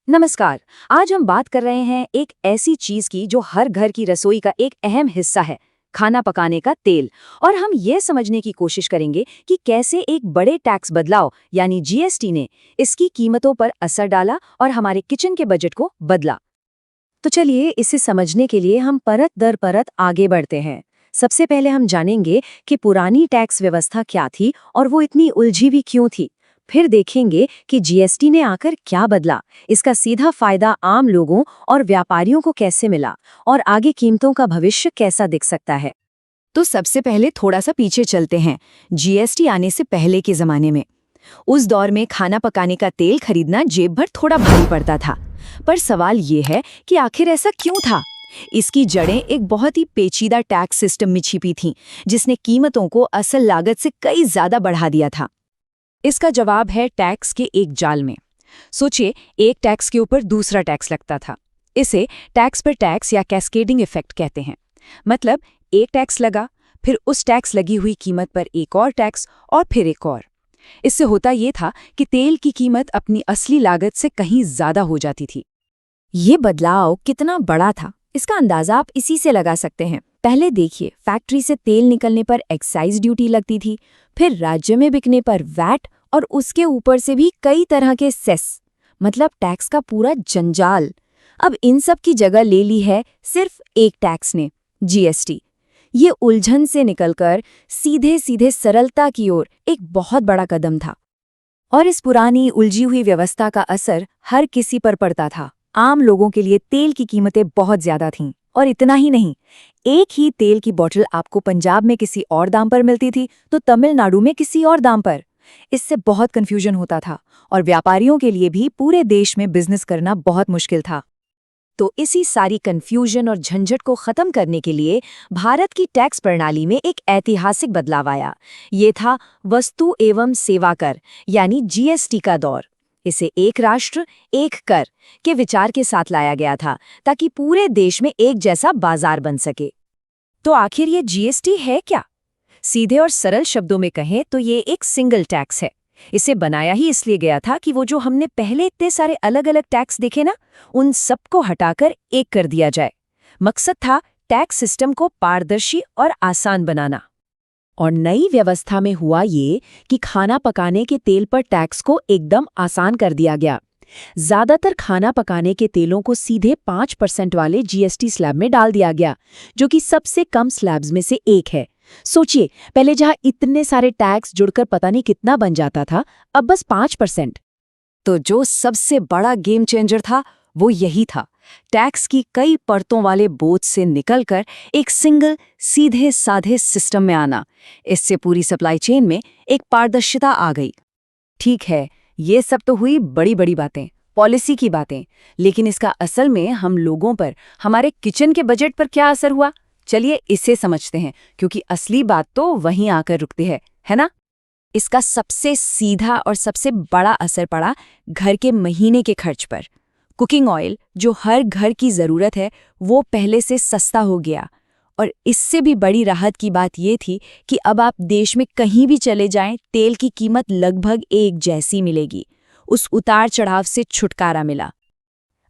नमस्कार। आज हम बात कर रहे हैं एक ऐसी चीज की जो हर घर की रसोई का एक अहम हिस्सा है, खाना पकाने का तेल। और हम ये समझने की कोशिश करेंगे कि कैसे एक बड़े टैक्स बदलाव यानी जीएसटी ने इसकी कीमतों पर असर डाला और हमारे किचन के बजट को बदला। तो चलिए इसे समझने के लिए हम परत दर परत आगे बढ़ते हैं। सबसे पहले हम जानेंगे कि पुरानी टैक्स व्यवस्था क्या थी और वो इतनी उलझी हुई क्यों थी। फिर देखेंगे कि जीएसटी ने आकर क्या बदला, इसका सीधा फायदा आम लोगों और व्यापारियों को कैसे मिला और आगे कीमतों का भविष्य कैसा दिख सकता है। तो सबसे पहले थोड़ा सा पीछे चलते हैं, जीएसटी आने से पहले के जमाने में। उस दौर में खाना पकाने का तेल खरीदना जेब भर थोड़ा भारी पड़ता था। पर सवाल ये है कि आखिर ऐसा क्यों था। इसकी जड़ें एक बहुत ही पेचीदा टैक्स सिस्टम में छिपी थीं, जिसने कीमतों को असल लागत से कई ज्यादा बढ़ा दिया था। इसका जवाब है टैक्स के एक जाल में। सोचिए, एक टैक्स के ऊपर दूसरा टैक्स लगता था। इसे टैक्स पर टैक्स या कैस्केडिंग इफेक्ट कहते हैं। मतलब एक टैक्स लगा, फिर उस टैक्स लगी हुई कीमत पर एक और टैक्स और फिर एक और। इससे होता ये था कि तेल की कीमत अपनी असली लागत से कहीं ज्यादा हो जाती थी। ये बदलाव कितना बड़ा था, इसका अंदाजा आप इसी से लगा सकते हैं। पहले देखिए, फैक्ट्री से तेल निकलने पर एक्साइज ड्यूटी लगती थी, फिर राज्य में बिकने पर वैट और उसके ऊपर से भी कई तरह के सेस, मतलब टैक्स का पूरा जंजाल। अब इन सब की जगह ले ली है सिर्फ एक टैक्स ने, जीएसटी। ये उलझन से निकलकर सीधे सीधे सरलता की ओर एक बहुत बड़ा कदम था। और इस पुरानी उलझी हुई व्यवस्था का असर हर किसी पर पड़ता था। आम लोगों के लिए तेल की कीमतें बहुत ज्यादा थीं। और इतना ही नहीं, एक ही तेल की बोतल आपको पंजाब में किसी और दाम पर मिलती थी तो तमिलनाडु में किसी और दाम पर। इससे बहुत कंफ्यूजन होता था और व्यापारियों के लिए भी पूरे देश में बिजनेस करना बहुत मुश्किल था। तो इसी सारी कंफ्यूजन और झंझट को खत्म करने के लिए भारत की टैक्स प्रणाली में एक ऐतिहासिक बदलाव आया। ये था वस्तु एवं सेवा कर यानी जीएसटी का दौर। इसे एक राष्ट्र एक कर के विचार के साथ लाया गया था, ताकि पूरे देश में एक जैसा बाजार बन सके। तो आखिर ये जीएसटी है क्या? सीधे और सरल शब्दों में कहें तो ये एक सिंगल टैक्स है। इसे बनाया ही इसलिए गया था कि वो जो हमने पहले इतने सारे अलग अलग टैक्स देखे ना, उन सबको हटाकर एक कर दिया जाए। मकसद था टैक्स सिस्टम को पारदर्शी और आसान बनाना। और नई व्यवस्था में हुआ ये कि खाना पकाने के तेल पर टैक्स को एकदम आसान कर दिया गया। ज्यादातर खाना पकाने के तेलों को सीधे 5% वाले जीएसटी स्लैब में डाल दिया गया, जो कि सबसे कम स्लैब्स में से एक है। सोचिए, पहले जहां इतने सारे टैक्स जुड़कर पता नहीं कितना बन जाता था, अब बस 5%। तो जो सबसे बड़ा गेम चेंजर था वो यही था, टैक्स की कई परतों वाले बोझ से निकलकर एक सिंगल सीधे साधे सिस्टम में आना। इससे पूरी सप्लाई चेन में एक पारदर्शिता आ गई। ठीक है, ये सब तो हुई बड़ी बड़ी बातें, पॉलिसी की बातें, लेकिन इसका असल में हम लोगों पर, हमारे किचन के बजट पर क्या असर हुआ, चलिए इसे समझते हैं, क्योंकि असली बात तो वहीं आकर रुकती है ना। इसका सबसे सीधा और सबसे बड़ा असर पड़ा घर के महीने के खर्च पर। कुकिंग ऑयल, जो हर घर की ज़रूरत है, वो पहले से सस्ता हो गया। और इससे भी बड़ी राहत की बात ये थी कि अब आप देश में कहीं भी चले जाएं, तेल की कीमत लगभग एक जैसी मिलेगी। उस उतार चढ़ाव से छुटकारा मिला।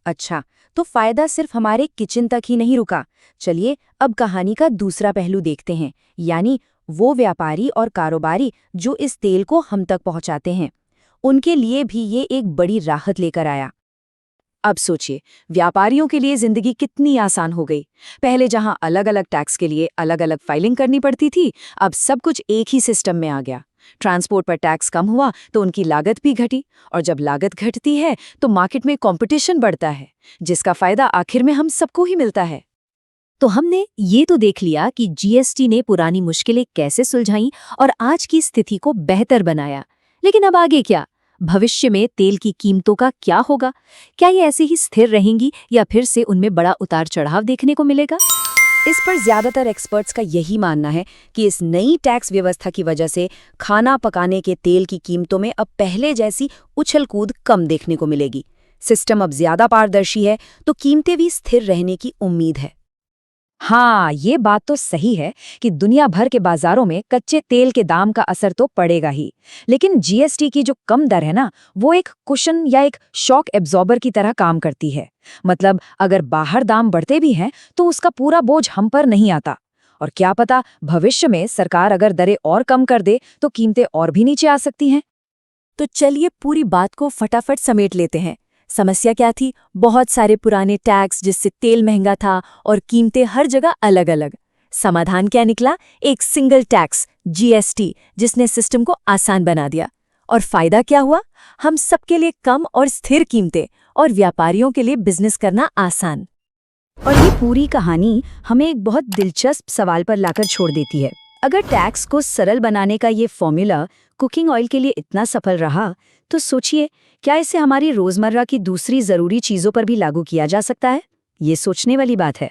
अच्छा, तो फायदा सिर्फ हमारे किचन तक ही नहीं रुका। चलिए अब कहानी का दूसरा पहलू देखते हैं, यानी वो व्यापारी और कारोबारी जो इस तेल को हम तक पहुंचाते हैं। उनके लिए भी ये एक बड़ी राहत लेकर आया। अब सोचिए, व्यापारियों के लिए जिंदगी कितनी आसान हो गई। पहले जहां अलग अलग टैक्स के लिए अलग अलग फाइलिंग करनी पड़ती थी, अब सब कुछ एक ही सिस्टम में आ गया। ट्रांसपोर्ट पर टैक्स कम हुआ तो उनकी लागत भी घटी, और जब लागत घटती है तो मार्केट में कंपटीशन बढ़ता है, जिसका फायदा आखिर में हम सबको ही मिलता है। तो हमने ये तो देख लिया कि जीएसटी ने पुरानी मुश्किलें कैसे सुलझाईं और आज की स्थिति को बेहतर बनाया। लेकिन अब आगे क्या? भविष्य में तेल की कीमतों का क्या होगा? क्या ये ऐसे ही स्थिर रहेंगी या फिर से उनमें बड़ा उतार चढ़ाव देखने को मिलेगा? इस पर ज्यादातर एक्सपर्ट्स का यही मानना है कि इस नई टैक्स व्यवस्था की वजह से खाना पकाने के तेल की कीमतों में अब पहले जैसी उछल कूद कम देखने को मिलेगी। सिस्टम अब ज्यादा पारदर्शी है, तो कीमतें भी स्थिर रहने की उम्मीद है। हाँ, ये बात तो सही है कि दुनिया भर के बाजारों में कच्चे तेल के दाम का असर तो पड़ेगा ही। लेकिन जीएसटी की जो कम दर है ना, वो एक कुशन या एक शॉक एब्जॉर्बर की तरह काम करती है। मतलब अगर बाहर दाम बढ़ते भी हैं, तो उसका पूरा बोझ हम पर नहीं आता। और क्या पता भविष्य में सरकार अगर दरें और कम कर दे तो कीमतें और भी नीचे आ सकती हैं। तो चलिए पूरी बात को फटाफट समेट लेते हैं। समस्या क्या थी? बहुत सारे पुराने टैक्स जिससे तेल महंगा था और कीमतें हर जगह अलग अलग। समाधान क्या निकला? एक सिंगल टैक्स जीएसटी, जिसने सिस्टम को आसान बना दिया। और फायदा क्या हुआ? हम सबके लिए कम और स्थिर कीमतें, और व्यापारियों के लिए बिजनेस करना आसान। और ये पूरी कहानी हमें एक बहुत दिलचस्प सवाल पर लाकर छोड़ देती है। अगर टैक्स को सरल बनाने का ये फॉर्मूला कुकिंग ऑयल के लिए इतना सफल रहा, तो सोचिए क्या इसे हमारी रोजमर्रा की दूसरी जरूरी चीजों पर भी लागू किया जा सकता है? ये सोचने वाली बात है।